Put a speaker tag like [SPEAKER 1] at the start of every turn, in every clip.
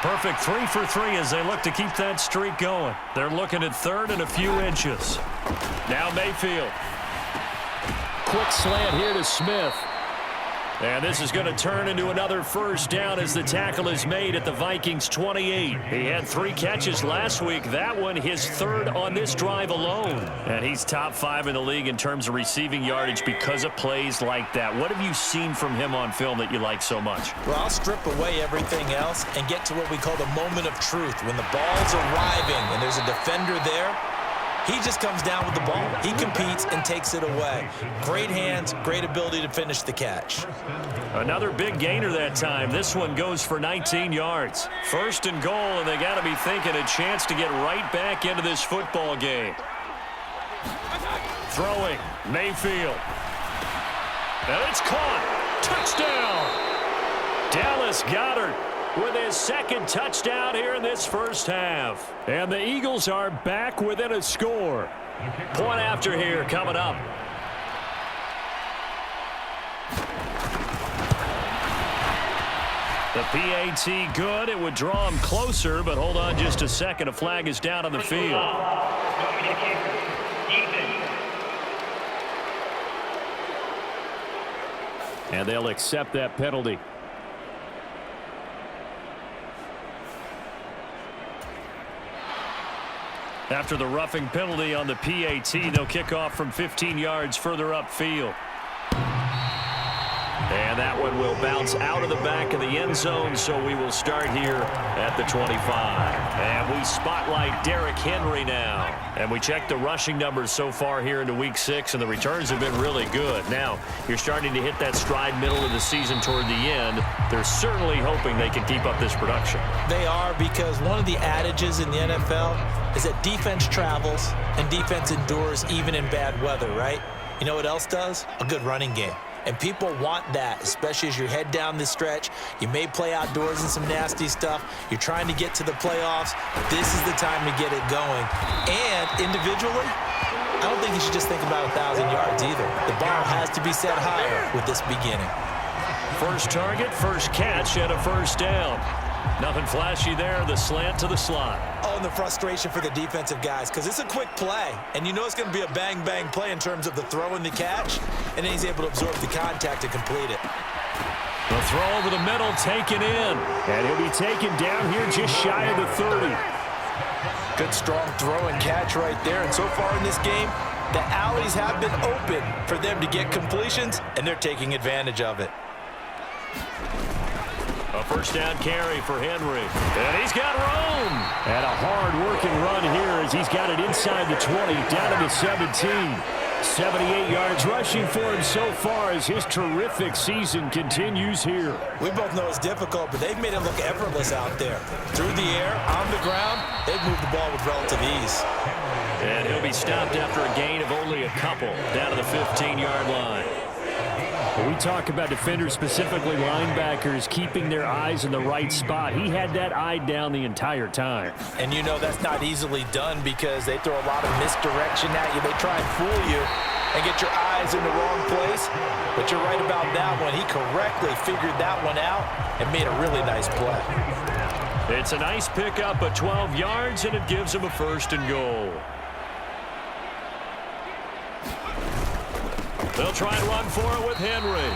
[SPEAKER 1] Perfect 3 for 3 as they look to keep that streak going. They're looking at third and a few inches. Now Mayfield. Quick slant here to Smith. And this is going to turn into another first down as the tackle is made at the Vikings 28. He had 3 catches last week. That one his third on this drive alone. And he's top 5 in the league in terms of receiving yardage because of plays like that. What have you seen from him on film that you like so much?
[SPEAKER 2] Well, I'll strip away everything else and get to what we call the moment of truth. When the ball's arriving and there's a defender there, he just comes down with the ball. He competes and takes it away. Great hands, great ability to finish the catch.
[SPEAKER 1] Another big gainer that time. This one goes for 19 yards. First and goal, and they got to be thinking a chance to get right back into this football game. Throwing, Mayfield. And it's caught. Touchdown. Dallas Goedert with his second touchdown here in this first half. And the Eagles are back within a score. Point after here coming up. The PAT good. It would draw him closer, but hold on just a second. A flag is down on the field. And they'll accept that penalty. After the roughing penalty on the PAT, they'll kick off from 15 yards further upfield. And that one will bounce out of the back of the end zone, so we will start here at the 25. And we spotlight Derrick Henry now. And we check the rushing numbers so far here into Week 6, and the returns have been really good. Now, you're starting to hit that stride middle of the season toward the end. They're certainly hoping they can keep up this production.
[SPEAKER 2] They are, because one of the adages in the NFL is that defense travels and defense endures even in bad weather, right? You know what else does? A good running game. And people want that, especially as you head down the stretch. You may play outdoors in some nasty stuff. You're trying to get to the playoffs. This is the time to get it going. And individually, I don't think you should just think about 1,000 yards either. The bar has to be set higher with this beginning.
[SPEAKER 1] First target, first catch, and a first down. Nothing flashy there, the slant to the slot.
[SPEAKER 2] Oh, and the frustration for the defensive guys, because it's a quick play, and you know it's going to be a bang-bang play in terms of the throw and the catch, and then he's able to absorb the contact to complete it.
[SPEAKER 1] The throw over the middle taken in, and he'll be taken down here just shy of the 30.
[SPEAKER 2] Good strong throw and catch right there, and so far in this game, the alleys have been open for them to get completions, and they're taking advantage of it.
[SPEAKER 1] A first down carry for Henry. And he's got room. And a hard-working run here as he's got it inside the 20, down to the 17. 78 yards rushing for him so far as his terrific season continues here.
[SPEAKER 2] We both know it's difficult, but they've made it look effortless out there. Through the air, on the ground, they've moved the ball with relative ease.
[SPEAKER 1] And he'll be stopped after a gain of only a couple, down to the 15-yard line. When we talk about defenders, specifically linebackers, keeping their eyes in the right spot, he had that eye down the entire time.
[SPEAKER 2] And you know that's not easily done because they throw a lot of misdirection at you. They try and fool you and get your eyes in the wrong place. But you're right about that one. He correctly figured that one out and made a really nice play.
[SPEAKER 1] It's a nice pickup of 12 yards, and it gives him a first and goal. They'll try and run for it with Henry.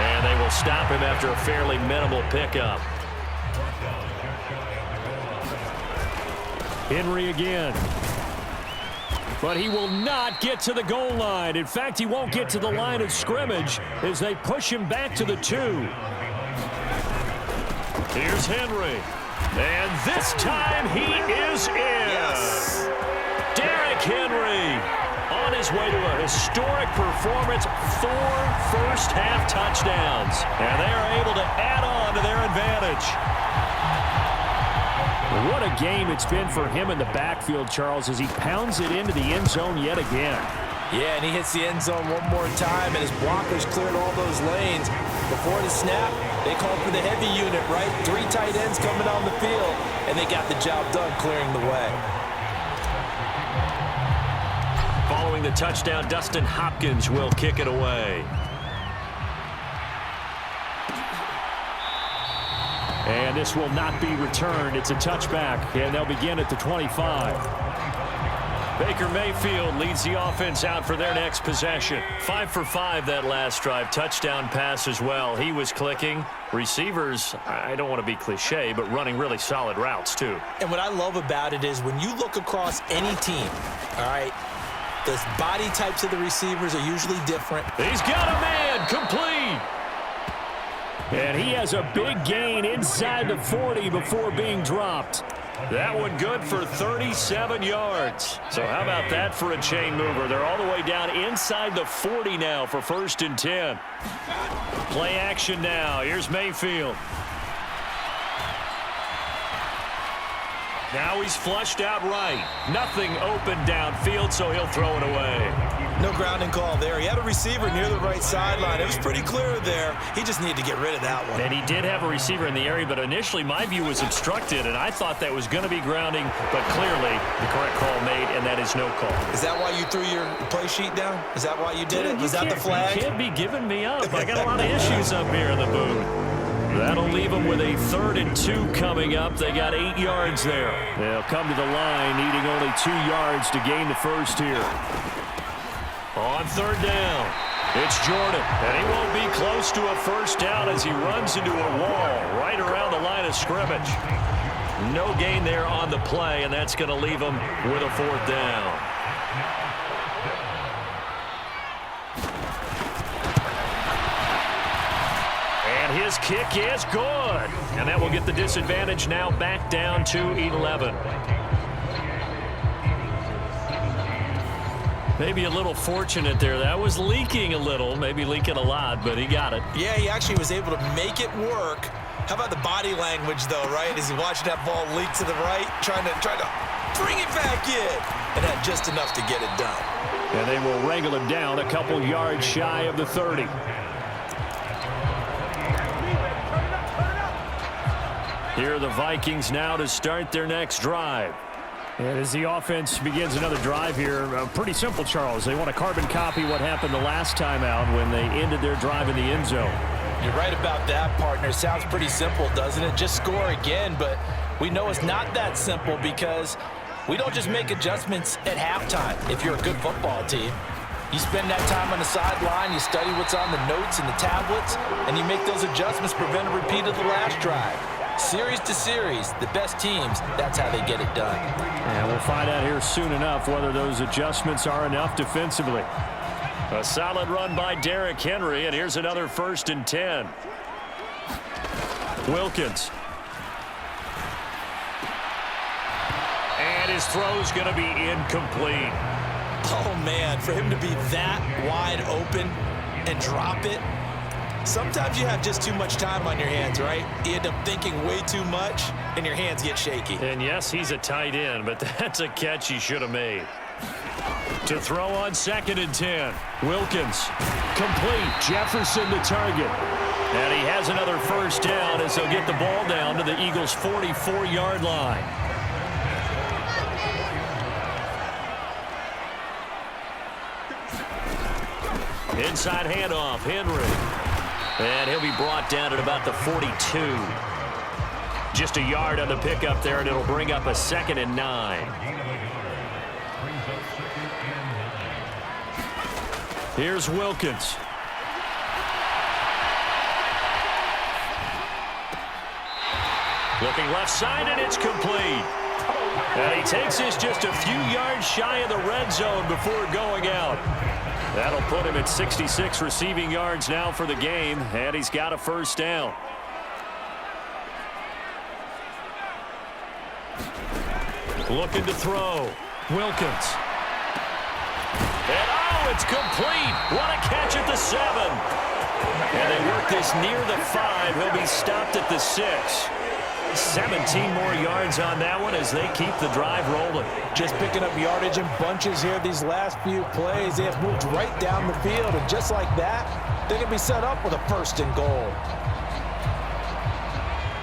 [SPEAKER 1] And they will stop him after a fairly minimal pickup. Henry again. But he will not get to the goal line. In fact, he won't get to the line of scrimmage as they push him back to the 2. Here's Henry. And this time he is in.
[SPEAKER 2] Yes.
[SPEAKER 1] Derrick Henry on his way to a historic performance, 4 first-half touchdowns. And they are able to add on to their advantage. What a game it's been for him in the backfield, Charles, as he pounds it into the end zone yet again.
[SPEAKER 2] Yeah, and he hits the end zone one more time, and his blockers cleared all those lanes. Before the snap, they called for the heavy unit, right? 3 tight ends coming on the field, and they got the job done clearing the way.
[SPEAKER 1] Following the touchdown, Dustin Hopkins will kick it away. And this will not be returned. It's a touchback, and they'll begin at the 25. Baker Mayfield leads the offense out for their next possession. 5 for 5 that last drive. Touchdown pass as well. He was clicking. Receivers, I don't want to be cliche, but running really solid routes too.
[SPEAKER 2] And what I love about it is when you look across any team, all right, the body types of the receivers are usually different.
[SPEAKER 1] He's got a man, complete. And he has a big gain inside the 40 before being dropped. That one good for 37 yards. So how about that for a chain mover? They're all the way down inside the 40 now for 1st and 10. Play action now. Here's Mayfield. Now he's flushed out right. Nothing open downfield, so he'll throw it away.
[SPEAKER 2] No grounding call there. He had a receiver near the right sideline. It was pretty clear there. He just needed to get rid of that one.
[SPEAKER 1] And he did have a receiver in the area, but initially my view was obstructed, and I thought that was going to be grounding, but clearly the correct call made, and that is no call.
[SPEAKER 2] Is that why you threw your play sheet down? Is that why you did it? Was that the flag?
[SPEAKER 1] You can't be giving me up. I got a lot of issues up here in the booth. That'll leave them with a 3rd and 2 coming up. They got 8 yards there. They'll come to the line, needing only 2 yards to gain the first here. On 3rd down, it's Jordan, and he won't be close to a first down as he runs into a wall right around the line of scrimmage. No gain there on the play, and that's going to leave him with a 4th down. And his kick is good, and that will get the disadvantage now back down to 11. Maybe a little fortunate there. That was leaking a little, maybe leaking a lot, but he got it.
[SPEAKER 2] Yeah, he actually was able to make it work. How about the body language, though, right? As he watched that ball leak to the right, trying to bring it back in, and had just enough to get it done.
[SPEAKER 1] And they will wrangle him down a couple yards shy of the 30. Here are the Vikings now to start their next drive. And as the offense begins another drive here, pretty simple, Charles. They want to carbon copy what happened the last time out when they ended their drive in the end zone.
[SPEAKER 2] You're right about that, partner. Sounds pretty simple, doesn't it? Just score again, but we know it's not that simple because we don't just make adjustments at halftime if you're a good football team. You spend that time on the sideline, you study what's on the notes and the tablets, and you make those adjustments, prevent a repeat of the last drive. Series to series, the best teams, that's how they get it done.
[SPEAKER 1] And we'll find out here soon enough whether those adjustments are enough defensively. A solid run by Derrick Henry, and here's another 1st and 10. Wilkins. And his throw's going to be incomplete.
[SPEAKER 2] Oh, man, for him to be that wide open and drop it. Sometimes you have just too much time on your hands, right? You end up thinking way too much, and your hands get shaky.
[SPEAKER 1] And yes, he's a tight end, but that's a catch he should have made. To throw on 2nd and 10. Wilkins. Complete. Jefferson to target. And he has another first down as they'll get the ball down to the Eagles' 44-yard line. Inside handoff, Henry. And he'll be brought down at about the 42. Just a yard on the pickup there, and it'll bring up a 2nd and 9. Here's Wilkins. Looking left side, and it's complete. And he takes this just a few yards shy of the red zone before going out. That'll put him at 66 receiving yards now for the game, and he's got a first down. Looking to throw. Wilkins. And oh, it's complete. What a catch at the 7. And they work this near the 5. He'll be stopped at the 6. 17 more yards on that one as they keep the drive rolling.
[SPEAKER 2] Just picking up yardage in bunches here these last few plays. They have moved right down the field, and just like that, they're going to be set up with a 1st and goal.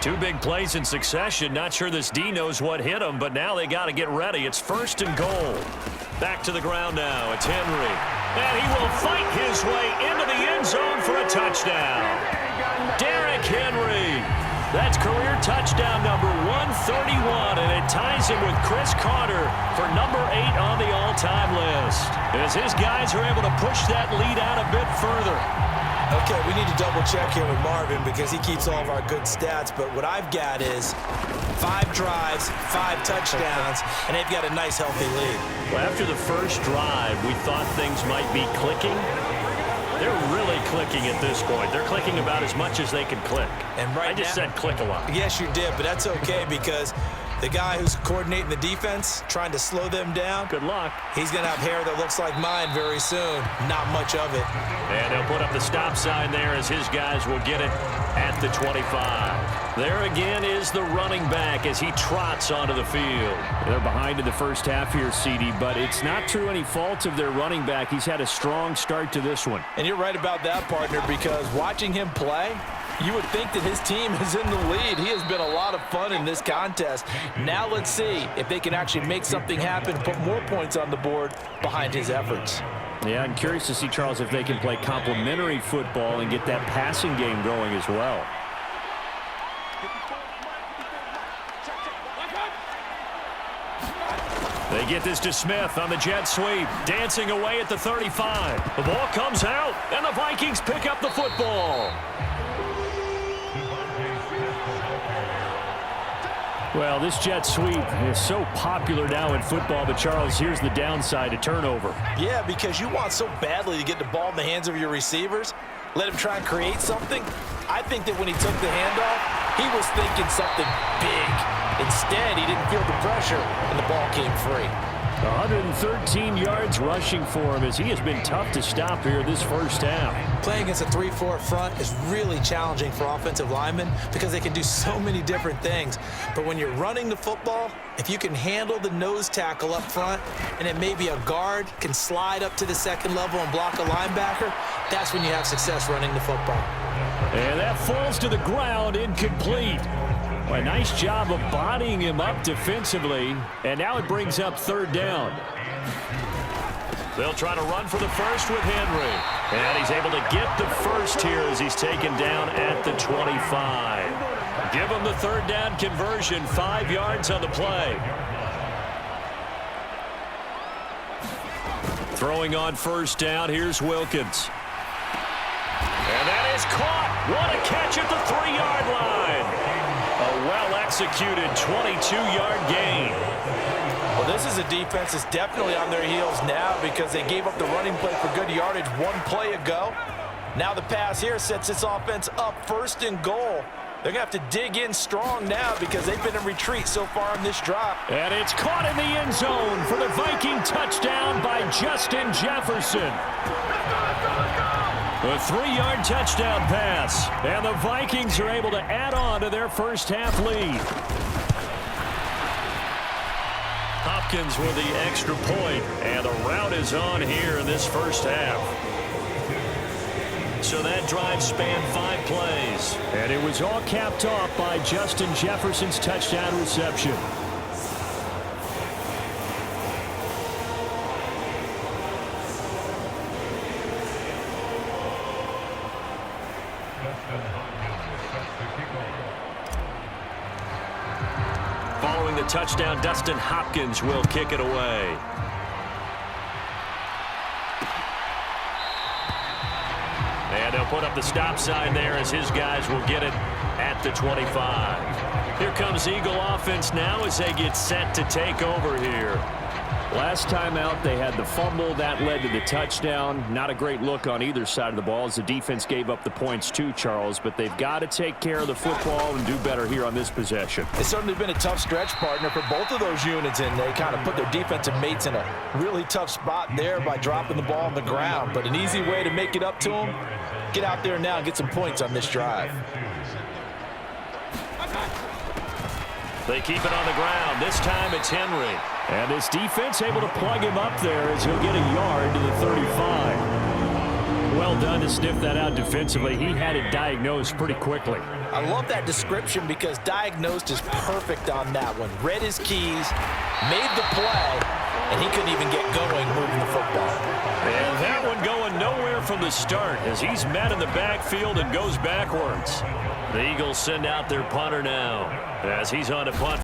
[SPEAKER 1] 2 big plays in succession. Not sure this D knows what hit him, but now they got to get ready. It's 1st and goal. Back to the ground now. It's Henry. And he will fight his way into the end zone for a touchdown. Derrick Henry. That's career touchdown number 131, and it ties him with Chris Carter for number 8 on the all-time list, as his guys are able to push that lead out a bit further.
[SPEAKER 2] Okay, we need to double-check here with Marvin because he keeps all of our good stats, but what I've got is 5 drives, 5 touchdowns, and they've got a nice, healthy lead.
[SPEAKER 1] Well, after the first drive, we thought things might be clicking. They're really clicking at this point. They're clicking about as much as they can click.
[SPEAKER 2] And right
[SPEAKER 1] I just
[SPEAKER 2] now,
[SPEAKER 1] said click a lot.
[SPEAKER 2] Yes, you did, but that's okay because the guy who's coordinating the defense, trying to slow them down,
[SPEAKER 1] Good luck.
[SPEAKER 2] he's going to have hair that looks like mine very soon. Not much of it.
[SPEAKER 1] And they'll put up the stop sign there as his guys will get it at the 25. There again is the running back as he trots onto the field. They're behind in the first half here, CD, but it's not through any fault of their running back. He's had a strong start to this one.
[SPEAKER 2] And you're right about that, partner, because watching him play, you would think that his team is in the lead. He has been a lot of fun in this contest. Now let's see if they can actually make something happen, put more points on the board behind his efforts.
[SPEAKER 1] Yeah, I'm curious to see, Charles, if they can play complementary football and get that passing game going as well. They get this to Smith on the jet sweep, dancing away at the 35. The ball comes out, and the Vikings pick up the football. Well, this jet sweep is so popular now in football, but Charles, here's the downside, a turnover.
[SPEAKER 2] Yeah, because you want so badly to get the ball in the hands of your receivers, let him try and create something. I think that when he took the handoff, he was thinking something big. Instead, he didn't feel the pressure, and the ball came free.
[SPEAKER 1] 113 yards rushing for him as he has been tough to stop here this first half.
[SPEAKER 2] Playing against a 3-4 front is really challenging for offensive linemen because they can do so many different things. But when you're running the football, if you can handle the nose tackle up front and then maybe a guard can slide up to the second level and block a linebacker, that's when you have success running the football.
[SPEAKER 1] And that falls to the ground, incomplete. Well, a nice job of bodying him up defensively, and now it brings up third down. They'll try to run for the first with Henry, and he's able to get the first here as he's taken down at the 25. Give him the third down conversion, 5 yards on the play. Throwing on first down, here's Wilkins. And that is caught. What a catch at the 3-yard line. A well-executed 22-yard gain.
[SPEAKER 2] Well, this is a defense that's definitely on their heels now because they gave up the running play for good yardage one play ago. Now the pass here sets this offense up first and goal. They're going to have to dig in strong now because they've been in retreat so far in this drive.
[SPEAKER 1] And it's caught in the end zone for the Viking touchdown by Justin Jefferson. A 3-yard touchdown pass, and the Vikings are able to add on to their first half lead. Hopkins with the extra point, and the route is on here in this first half. So that drive spanned 5 plays, and it was all capped off by Justin Jefferson's touchdown reception. Following the touchdown, Dustin Hopkins will kick it away. And they'll put up the stop sign there as his guys will get it at the 25. Here comes Eagle offense now as they get set to take over here. Last time out, they had the fumble. That led to the touchdown. Not a great look on either side of the ball as the defense gave up the points too, Charles. But they've got to take care of the football and do better here on this possession.
[SPEAKER 2] It's certainly been a tough stretch, partner, for both of those units, and they kind of put their defensive mates in a really tough spot there by dropping the ball on the ground. But an easy way to make it up to them, get out there now and get some points on this drive.
[SPEAKER 1] They keep it on the ground. This time it's Henry. And this defense able to plug him up there as he'll get a yard to the 35. Well done to sniff that out defensively. He had it diagnosed pretty quickly.
[SPEAKER 2] I love that description because diagnosed is perfect on that one. Read his keys, made the play, and he couldn't even get going moving the football.
[SPEAKER 1] And that one going nowhere from the start as he's met in the backfield and goes backwards. The Eagles send out their punter now as he's on to punt.